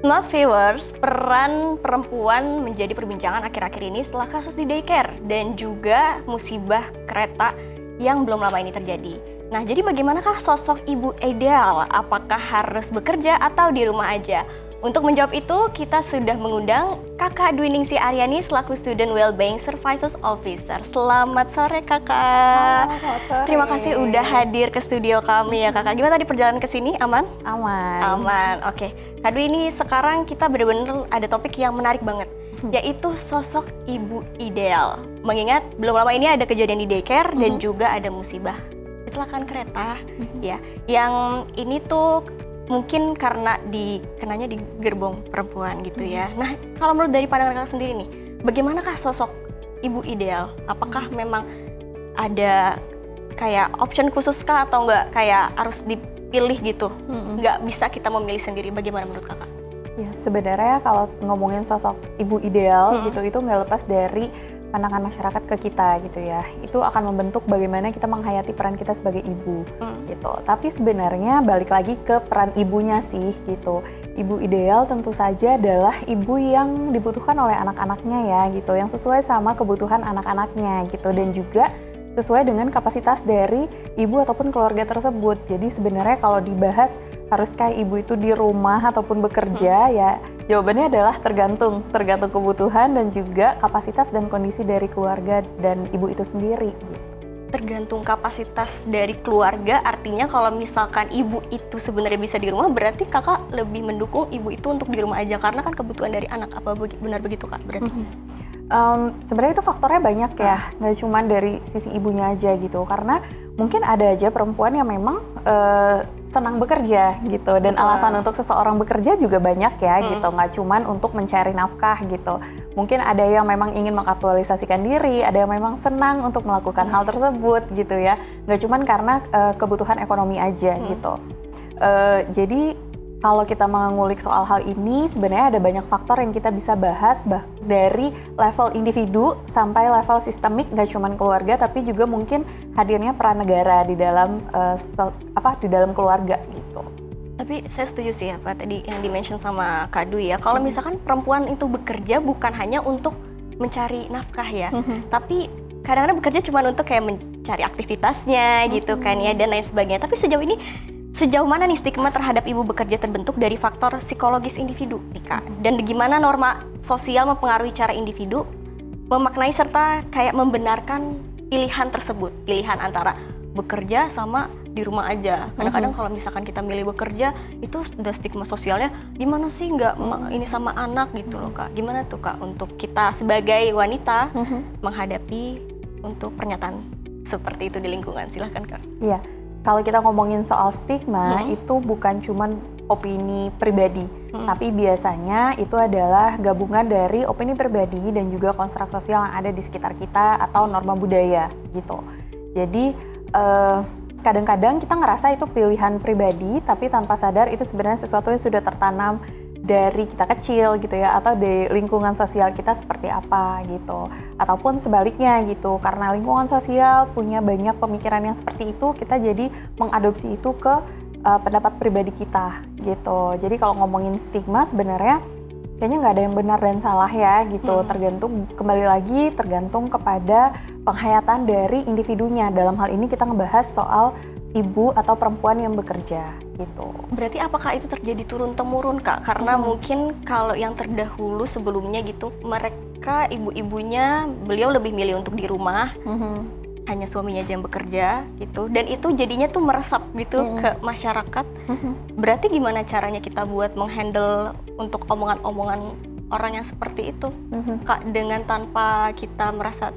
Maaf viewers, peran perempuan menjadi perbincangan akhir-akhir ini setelah kasus di daycare dan juga musibah kereta yang belum lama ini terjadi. Nah, jadi bagaimanakah sosok ibu ideal? Apakah harus bekerja atau di rumah aja? Untuk menjawab itu, kita sudah mengundang Kakak Dwi Ningsih Aryani selaku Student Wellbeing Services Officer. Selamat sore Kakak. Selamat sore. Terima kasih udah hadir ke studio kami ya Kakak. Gimana tadi perjalanan ke sini? Aman? Aman. Aman, oke. Kak Dwi, ini sekarang kita benar-benar ada topik yang menarik banget, yaitu sosok ibu ideal. Mengingat belum lama ini ada kejadian di daycare dan juga ada musibah kecelakaan kereta, ya. Yang ini tuh mungkin karena dikenanya di gerbong perempuan gitu ya. Nah, kalau menurut dari pandangan kakak sendiri nih, bagaimanakah sosok ibu ideal? Apakah memang ada kayak option khusus kah atau enggak kayak harus dipilih gitu? Nggak bisa kita memilih sendiri, bagaimana menurut kakak? Ya, sebenarnya kalau ngomongin sosok ibu ideal gitu, itu nggak lepas dari pandangan masyarakat ke kita gitu ya. Itu akan membentuk bagaimana kita menghayati peran kita sebagai ibu gitu. Tapi sebenarnya balik lagi ke peran ibunya sih gitu. Ibu ideal tentu saja adalah ibu yang dibutuhkan oleh anak-anaknya ya gitu, yang sesuai sama kebutuhan anak-anaknya gitu, dan juga sesuai dengan kapasitas dari ibu ataupun keluarga tersebut. Jadi sebenarnya kalau dibahas haruskah ibu itu di rumah ataupun bekerja, ya jawabannya adalah tergantung kebutuhan dan juga kapasitas dan kondisi dari keluarga dan ibu itu sendiri gitu. Tergantung kapasitas dari keluarga, artinya kalau misalkan ibu itu sebenarnya bisa di rumah, berarti kakak lebih mendukung ibu itu untuk di rumah aja karena kan kebutuhan dari anak. Apa benar begitu kak berarti? Sebenarnya itu faktornya banyak ya, nggak cuma dari sisi ibunya aja gitu, karena mungkin ada aja perempuan yang memang senang bekerja gitu, dan alasan untuk seseorang bekerja juga banyak ya gitu, nggak cuma untuk mencari nafkah gitu. Mungkin ada yang memang ingin mengaktualisasikan diri, ada yang memang senang untuk melakukan hal tersebut gitu ya, nggak cuma karena kebutuhan ekonomi aja gitu. Jadi kalau kita mengulik soal hal ini, sebenarnya ada banyak faktor yang kita bisa bahas dari level individu sampai level sistemik, nggak cuma keluarga, tapi juga mungkin hadirnya peran negara di dalam di dalam keluarga gitu. Tapi saya setuju sih apa tadi yang di-mention sama Kak Dwi ya. Kalau misalkan perempuan itu bekerja bukan hanya untuk mencari nafkah ya, tapi kadang-kadang bekerja cuma untuk kayak mencari aktivitasnya gitu kan ya dan lain sebagainya. Tapi sejauh mana nih stigma terhadap ibu bekerja terbentuk dari faktor psikologis individu nih Kak? Dan bagaimana norma sosial mempengaruhi cara individu memaknai serta kayak membenarkan pilihan tersebut, pilihan antara bekerja sama di rumah aja. Kadang-kadang kalau misalkan kita milih bekerja, itu udah stigma sosialnya gimana sih nggak ini sama anak gitu loh Kak. Gimana tuh Kak untuk kita sebagai wanita menghadapi untuk pernyataan seperti itu di lingkungan? Silahkan Kak. Iya. Kalau kita ngomongin soal stigma, itu bukan cuman opini pribadi, tapi biasanya itu adalah gabungan dari opini pribadi dan juga konstruk sosial yang ada di sekitar kita atau norma budaya gitu. Jadi kadang-kadang kita ngerasa itu pilihan pribadi, tapi tanpa sadar itu sebenarnya sesuatu yang sudah tertanam dari kita kecil gitu ya, atau di lingkungan sosial kita seperti apa gitu, ataupun sebaliknya gitu, karena lingkungan sosial punya banyak pemikiran yang seperti itu, kita jadi mengadopsi itu ke pendapat pribadi kita gitu. Jadi kalau ngomongin stigma sebenarnya kayaknya nggak ada yang benar dan salah ya gitu, tergantung kepada penghayatan dari individunya. Dalam hal ini kita ngebahas soal ibu atau perempuan yang bekerja gitu. Berarti apakah itu terjadi turun-temurun Kak? Karena mungkin kalau yang terdahulu sebelumnya gitu, mereka ibu-ibunya beliau lebih milih untuk di rumah, hanya suaminya aja yang bekerja gitu, dan itu jadinya tuh meresap gitu ke masyarakat. Berarti gimana caranya kita buat menghandle untuk omongan-omongan orang yang seperti itu Kak, dengan tanpa kita merasa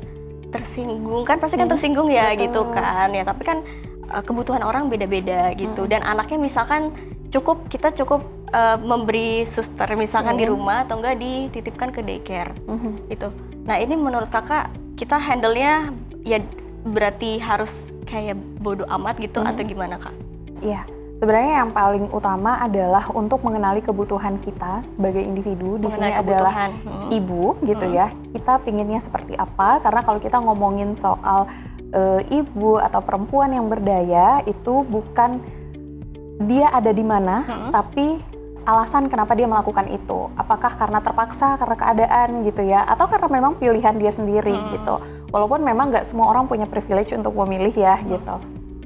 tersinggung? Kan pasti kan tersinggung ya gitu kan ya, tapi kan kebutuhan orang beda-beda gitu, dan anaknya misalkan kita cukup memberi suster misalkan di rumah atau enggak dititipkan ke daycare gitu. Nah ini menurut kakak kita handle-nya ya berarti harus kayak bodo amat gitu atau gimana Kak? Iya, sebenarnya yang paling utama adalah untuk mengenali kebutuhan kita sebagai individu. Di sini adalah ibu gitu ya, kita pinginnya seperti apa, karena kalau kita ngomongin soal ibu atau perempuan yang berdaya itu bukan dia ada di mana, tapi alasan kenapa dia melakukan itu. Apakah karena terpaksa, karena keadaan gitu ya, atau karena memang pilihan dia sendiri gitu. Walaupun memang nggak semua orang punya privilege untuk memilih ya gitu.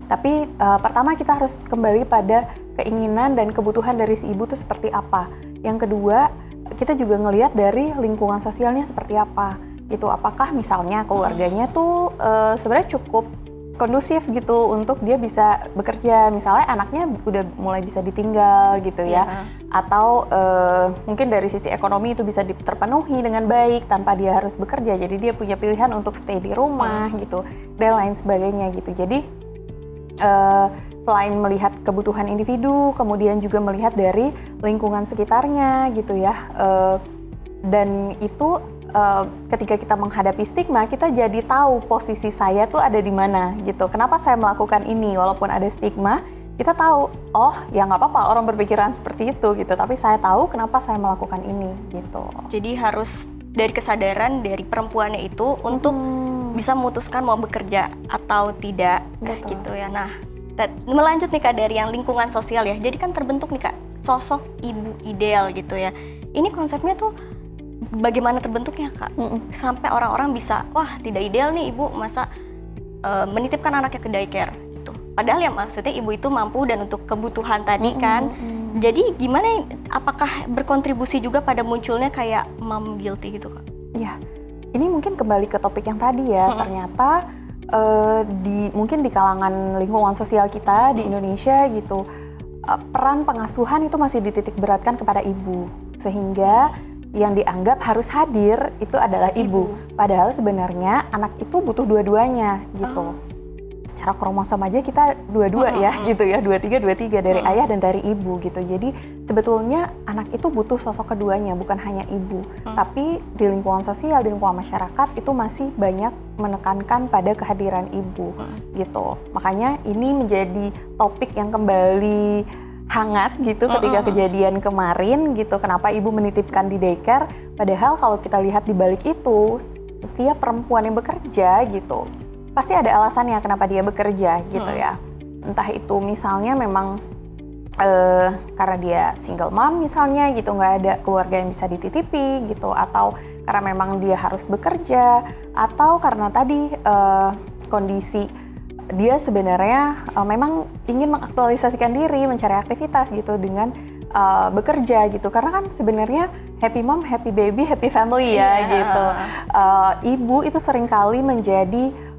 Tapi pertama kita harus kembali pada keinginan dan kebutuhan dari si ibu itu seperti apa. Yang kedua, kita juga ngelihat dari lingkungan sosialnya seperti apa gitu. Apakah misalnya keluarganya tuh sebenarnya cukup kondusif gitu untuk dia bisa bekerja, misalnya anaknya udah mulai bisa ditinggal gitu ya, atau mungkin dari sisi ekonomi itu bisa terpenuhi dengan baik tanpa dia harus bekerja, jadi dia punya pilihan untuk stay di rumah gitu dan lain sebagainya gitu. Jadi selain melihat kebutuhan individu, kemudian juga melihat dari lingkungan sekitarnya gitu ya, dan itu ketika kita menghadapi stigma, kita jadi tahu posisi saya tuh ada di mana gitu. Kenapa saya melakukan ini walaupun ada stigma, kita tahu, oh ya nggak apa-apa orang berpikiran seperti itu gitu. Tapi saya tahu kenapa saya melakukan ini gitu. Jadi harus dari kesadaran dari perempuannya itu untuk bisa memutuskan mau bekerja atau tidak. Betul. Gitu ya. Nah, melanjut nih Kak dari yang lingkungan sosial ya. Jadi kan terbentuk nih Kak sosok ibu ideal gitu ya. Ini konsepnya tuh bagaimana terbentuknya Kak? Sampai orang-orang bisa, wah tidak ideal nih ibu, masa menitipkan anaknya ke daycare gitu. Padahal ya maksudnya ibu itu mampu dan untuk kebutuhan tadi kan. Jadi gimana, apakah berkontribusi juga pada munculnya kayak mom guilty gitu Kak? Iya, ini mungkin kembali ke topik yang tadi ya. Ternyata mungkin di kalangan lingkungan sosial kita di Indonesia gitu, peran pengasuhan itu masih dititik beratkan kepada ibu, sehingga yang dianggap harus hadir itu adalah ibu. Padahal sebenarnya anak itu butuh dua-duanya gitu. Secara kromosom aja kita dua-dua ya gitu ya, 23 dari ayah dan dari ibu gitu. Jadi sebetulnya anak itu butuh sosok keduanya, bukan hanya ibu. Tapi di lingkungan sosial, di lingkungan masyarakat itu masih banyak menekankan pada kehadiran ibu gitu. Makanya ini menjadi topik yang kembali hangat gitu ketika kejadian kemarin gitu. Kenapa ibu menitipkan di daycare? Padahal kalau kita lihat di balik itu, setiap perempuan yang bekerja gitu pasti ada alasannya kenapa dia bekerja gitu ya. Entah itu misalnya memang karena dia single mom misalnya gitu, nggak ada keluarga yang bisa dititipi gitu, atau karena memang dia harus bekerja, atau karena tadi kondisi dia sebenarnya memang ingin mengaktualisasikan diri, mencari aktivitas gitu dengan bekerja gitu. Karena kan sebenarnya happy mom, happy baby, happy family ya gitu. Ibu itu seringkali menjadi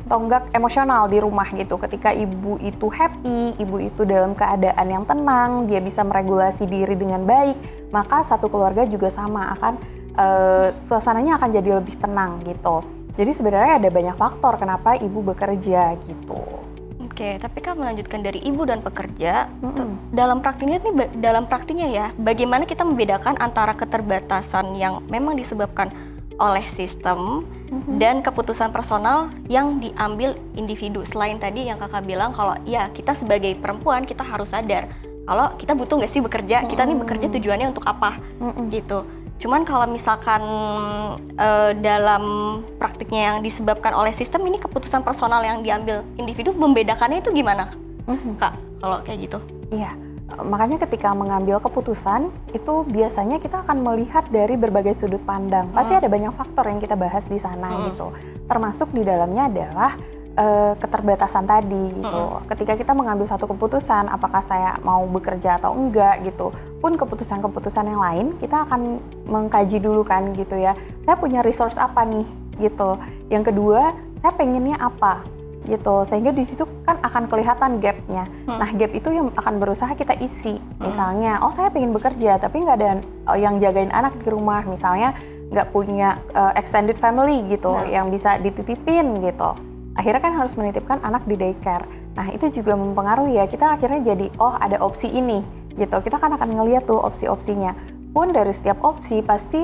tonggak emosional di rumah gitu. Ketika ibu itu happy, ibu itu dalam keadaan yang tenang, dia bisa meregulasi diri dengan baik, maka satu keluarga juga sama akan suasananya akan jadi lebih tenang gitu. Jadi sebenarnya ada banyak faktor kenapa ibu bekerja gitu. Oke, tapi kan melanjutkan dari ibu dan pekerja, dalam praktiknya ya, bagaimana kita membedakan antara keterbatasan yang memang disebabkan oleh sistem dan keputusan personal yang diambil individu. Selain tadi yang kakak bilang kalau ya kita sebagai perempuan kita harus sadar kalau kita butuh nggak sih bekerja, kita nih bekerja tujuannya untuk apa gitu. Cuman kalau misalkan dalam praktiknya yang disebabkan oleh sistem, ini keputusan personal yang diambil individu, membedakannya itu gimana Kak kalau kayak gitu? Iya. Makanya ketika mengambil keputusan itu biasanya kita akan melihat dari berbagai sudut pandang. Pasti ada banyak faktor yang kita bahas di sana gitu. Termasuk di dalamnya adalah keterbatasan tadi gitu. Ketika kita mengambil satu keputusan, apakah saya mau bekerja atau enggak gitu. Pun keputusan-keputusan yang lain kita akan mengkaji dulu kan gitu ya. Saya punya resource apa nih gitu. Yang kedua, saya pengennya apa gitu, sehingga di situ kan akan kelihatan gapnya. Nah gap itu yang akan berusaha kita isi. Misalnya, oh saya pengen bekerja tapi nggak ada yang jagain anak di rumah, misalnya nggak punya extended family gitu yang bisa dititipin gitu. Akhirnya kan harus menitipkan anak di daycare. Nah itu juga mempengaruhi ya, kita akhirnya jadi oh ada opsi ini gitu. Kita kan akan ngeliat tuh opsi-opsinya. Pun dari setiap opsi pasti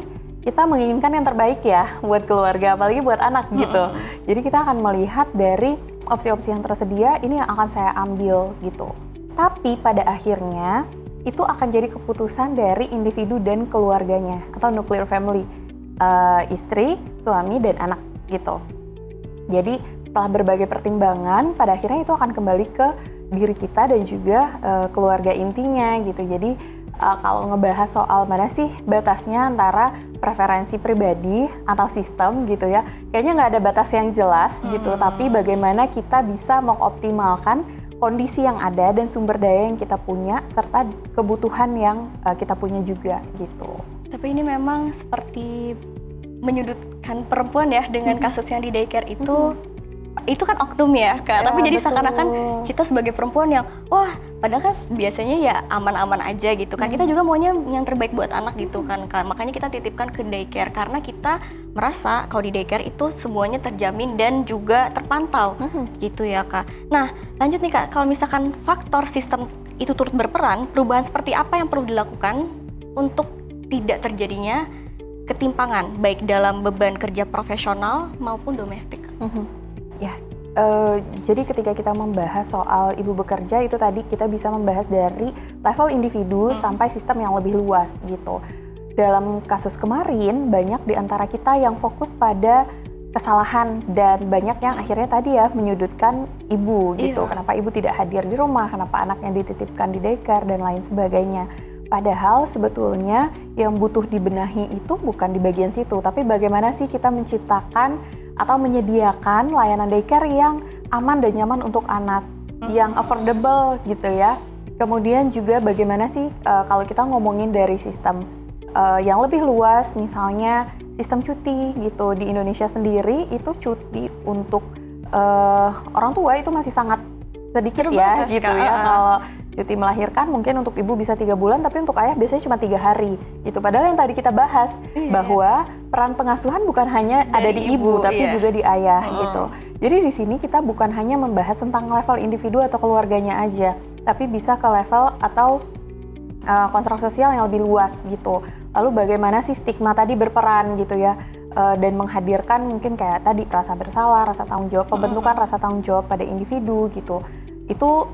kita menginginkan yang terbaik ya buat keluarga, apalagi buat anak gitu. Jadi kita akan melihat dari opsi-opsi yang tersedia, ini yang akan saya ambil gitu. Tapi pada akhirnya itu akan jadi keputusan dari individu dan keluarganya atau nuclear family, istri, suami, dan anak gitu. Jadi setelah berbagai pertimbangan, pada akhirnya itu akan kembali ke diri kita dan juga keluarga intinya gitu. Jadi kalau ngebahas soal mana sih batasnya antara preferensi pribadi atau sistem gitu ya, kayaknya nggak ada batas yang jelas gitu, tapi bagaimana kita bisa mengoptimalkan kondisi yang ada dan sumber daya yang kita punya serta kebutuhan yang kita punya juga gitu. Tapi ini memang seperti menyudutkan perempuan ya dengan kasus yang di daycare itu kan oknum ya Kak, tapi jadi betul. seakan-akan kita sebagai perempuan yang wah padahal kan biasanya ya aman-aman aja gitu kan, kita juga maunya yang terbaik buat anak gitu kan Kak, makanya kita titipkan ke daycare karena kita merasa kalau di daycare itu semuanya terjamin dan juga terpantau gitu ya Kak. Nah lanjut nih Kak, kalau misalkan faktor sistem itu turut berperan, perubahan seperti apa yang perlu dilakukan untuk tidak terjadinya ketimpangan baik dalam beban kerja profesional maupun domestik? Ya, jadi ketika kita membahas soal ibu bekerja itu tadi kita bisa membahas dari level individu sampai sistem yang lebih luas gitu. Dalam kasus kemarin banyak di antara kita yang fokus pada kesalahan dan banyak yang akhirnya tadi ya menyudutkan ibu gitu. Kenapa ibu tidak hadir di rumah, kenapa anaknya dititipkan di daycare dan lain sebagainya. Padahal sebetulnya yang butuh dibenahi itu bukan di bagian situ, tapi bagaimana sih kita menciptakan atau menyediakan layanan daycare yang aman dan nyaman untuk anak, yang affordable gitu ya. Kemudian juga bagaimana sih kalau kita ngomongin dari sistem yang lebih luas, misalnya sistem cuti gitu. Di Indonesia sendiri itu cuti untuk orang tua itu masih sangat sedikit ya gitu ya. Kalau cuti melahirkan mungkin untuk ibu bisa 3 bulan, tapi untuk ayah biasanya cuma 3 hari gitu. Padahal yang tadi kita bahas bahwa peran pengasuhan bukan hanya ada di ibu tapi juga di ayah gitu. Jadi di sini kita bukan hanya membahas tentang level individu atau keluarganya aja, tapi bisa ke level atau konstruk sosial yang lebih luas gitu. Lalu bagaimana sih stigma tadi berperan gitu ya, dan menghadirkan mungkin kayak tadi rasa bersalah, rasa tanggung jawab, pembentukan rasa tanggung jawab pada individu gitu. Itu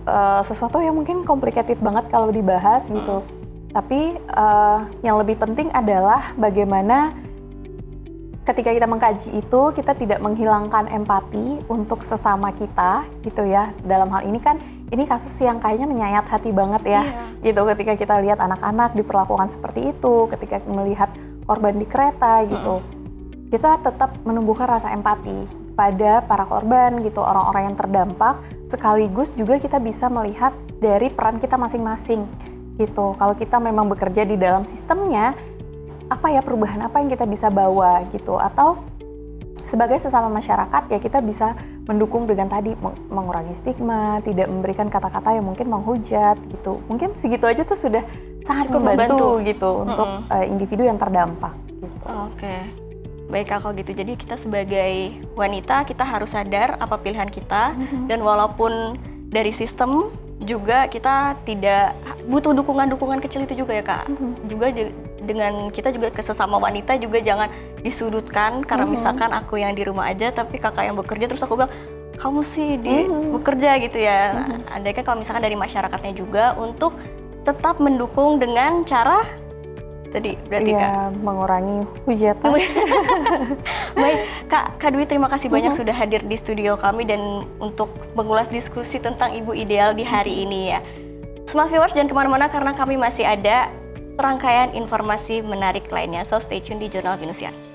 sesuatu yang mungkin complicated banget kalau dibahas gitu. Tapi yang lebih penting adalah bagaimana ketika kita mengkaji itu kita tidak menghilangkan empati untuk sesama kita gitu ya. Dalam hal ini kan ini kasus yang kayaknya menyayat hati banget ya gitu, ketika kita lihat anak-anak diperlakukan seperti itu, ketika melihat korban di kereta gitu. Kita tetap menumbuhkan rasa empati pada para korban gitu, orang-orang yang terdampak, sekaligus juga kita bisa melihat dari peran kita masing-masing gitu. Kalau kita memang bekerja di dalam sistemnya, apa ya perubahan apa yang kita bisa bawa gitu, atau sebagai sesama masyarakat ya kita bisa mendukung dengan tadi mengurangi stigma, tidak memberikan kata-kata yang mungkin menghujat gitu. Mungkin segitu aja tuh sudah sangat membantu gitu untuk individu yang terdampak gitu. Oke. Baik Kak, kalau gitu jadi kita sebagai wanita kita harus sadar apa pilihan kita, dan walaupun dari sistem juga kita tidak butuh dukungan-dukungan kecil itu juga ya Kak. Juga dengan kita juga ke sesama wanita juga jangan disudutkan karena misalkan aku yang di rumah aja tapi kakak yang bekerja, terus aku bilang kamu sih bekerja gitu ya. Andaikan kalau misalkan dari masyarakatnya juga untuk tetap mendukung dengan cara tadi berarti Kak mengurangi hujatan. Baik Kak Dwi, terima kasih banyak sudah hadir di studio kami dan untuk mengulas diskusi tentang ibu ideal di hari ini ya. Smart viewers jangan kemana-mana karena kami masih ada serangkaian informasi menarik lainnya, so stay tune di Jurnal Venusian.